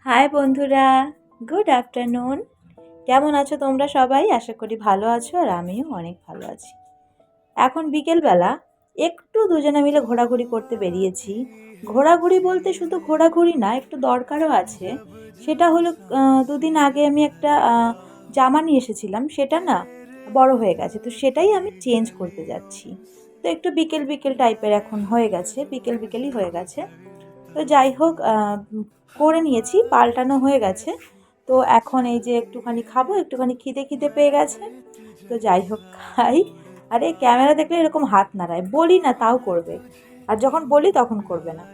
High বন্ধুরা, good afternoon. কেমন আছো তোমরা সবাই? আশা করি ভালো আছো আর আমিও অনেক ভালো আছি। এখন বিকেলবেলা একটু দুজনে মিলে ঘোরাঘুরি করতে বেরিয়েছি। ঘোরাঘুরি বলতে শুধু ঘোরাঘুরি না, একটু দরকারও আছে। সেটা হলো দুদিন আগে আমি একটা জামা নিয়ে এসেছিলাম, সেটা না বড় হয়ে গেছে, তো সেটাই আমি চেঞ্জ করতে যাচ্ছি। তো একটু বিকেল বিকেল টাইপের এখন হয়ে গেছে, বিকেল বিকেলই হয়ে গেছে। তো যাই হোক, করে নিয়েছি, পাল্টানো হয়ে গেছে। তো এখন এই যে একটুখানি খাবো, একটুখানি খিদে খিদে পেয়ে গেছে। তো যাই হোক খাই। আরে ক্যামেরা দেখলে এরকম হাত নাড়ায়, বলি না তাও করবে, আর যখন বলি তখন করবে না।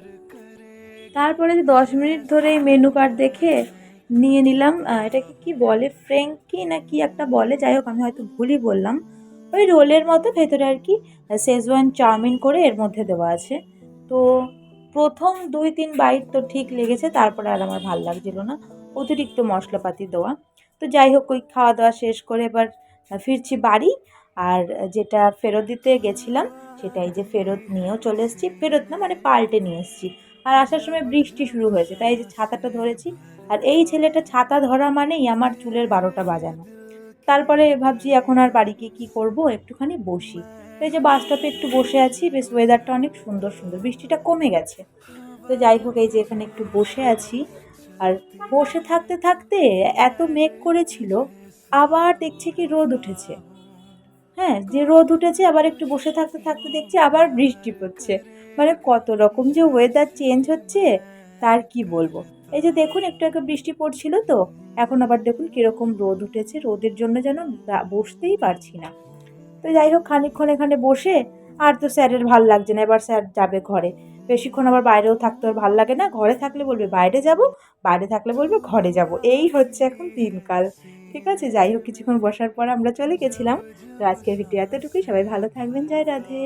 তারপরে যে 10 মিনিট ধরে এই মেনু কার্ড দেখে নিয়ে নিলাম, এটাকে কি বলে, ফ্র্যাঙ্কি না কি একটা বলে, যাই হোক আমি হয়তো ভুলই বললাম। ওই রোলের মতো ভেতরে আর কি শেজওয়ান চাউমিন করে এর মধ্যে দেওয়া আছে। তো প্রথম 2-3 বাইট তো ঠিক লেগেছে, তারপরে আর আমার ভাল লাগছিল না, অতিরিক্ত মশলাপাতি দেওয়া। তো যাই হোক, ওই খাওয়া দাওয়া শেষ করে এবার ফিরছি বাড়ি। আর যেটা ফেরত দিতে গেছিলাম সেটা এই যে ফেরত নিয়েও চলে এসেছি, ফেরত না মানে পাল্টে নিয়ে এসেছি। আর আসার সময় বৃষ্টি শুরু হয়েছে, তাই এই যে ছাতাটা ধরেছি। আর এই ছেলেটা ছাতা ধরা মানেই আমার চুলের 12টা বাজানো। তারপরে ভাবছি এখন আর বাড়ি গিয়ে কী করবো, একটুখানি বসি। তো এই যে বাস স্টপে একটু বসে আছি, বেশ ওয়েদারটা অনেক সুন্দর সুন্দর, বৃষ্টিটা কমে গেছে। তো যাই হোক, এই যে এখানে একটু বসে আছি। আর বসে থাকতে থাকতে এত মেঘ করেছিল, আবার দেখছি কি রোদ উঠেছে। হ্যাঁ, যে রোদ উঠেছে, আবার একটু বসে থাকতে থাকতে দেখছি আবার বৃষ্টি পড়ছে। মানে কত রকম যে ওয়েদার চেঞ্জ হচ্ছে, তার কি বলবো। এই যে দেখুন, একটু আগে বৃষ্টি পড়ছিল, তো এখন আবার দেখুন কিরকম রোদ উঠেছে, রোদের জন্য যেন বসতেই পারছি না। তো যাই হোক, খানিকক্ষণ এখানে বসে, আর তো স্যারের ভাল লাগছে না, এবার স্যার যাবে ঘরে। বেশিক্ষণ আবার বাইরেও থাকতে ওর ভাল লাগে না, ঘরে থাকলে বলবে বাইরে যাব, বাইরে থাকলে বলবে ঘরে যাব, এই হচ্ছে এখন দিনকাল। ঠিক আছে, যাই হোক, কিছুক্ষণ বসার পর আমরা চলে গেছিলাম। তো আজকের ভিডিও এতটুকুই, সবাই ভালো থাকবেন, জয় রাধে।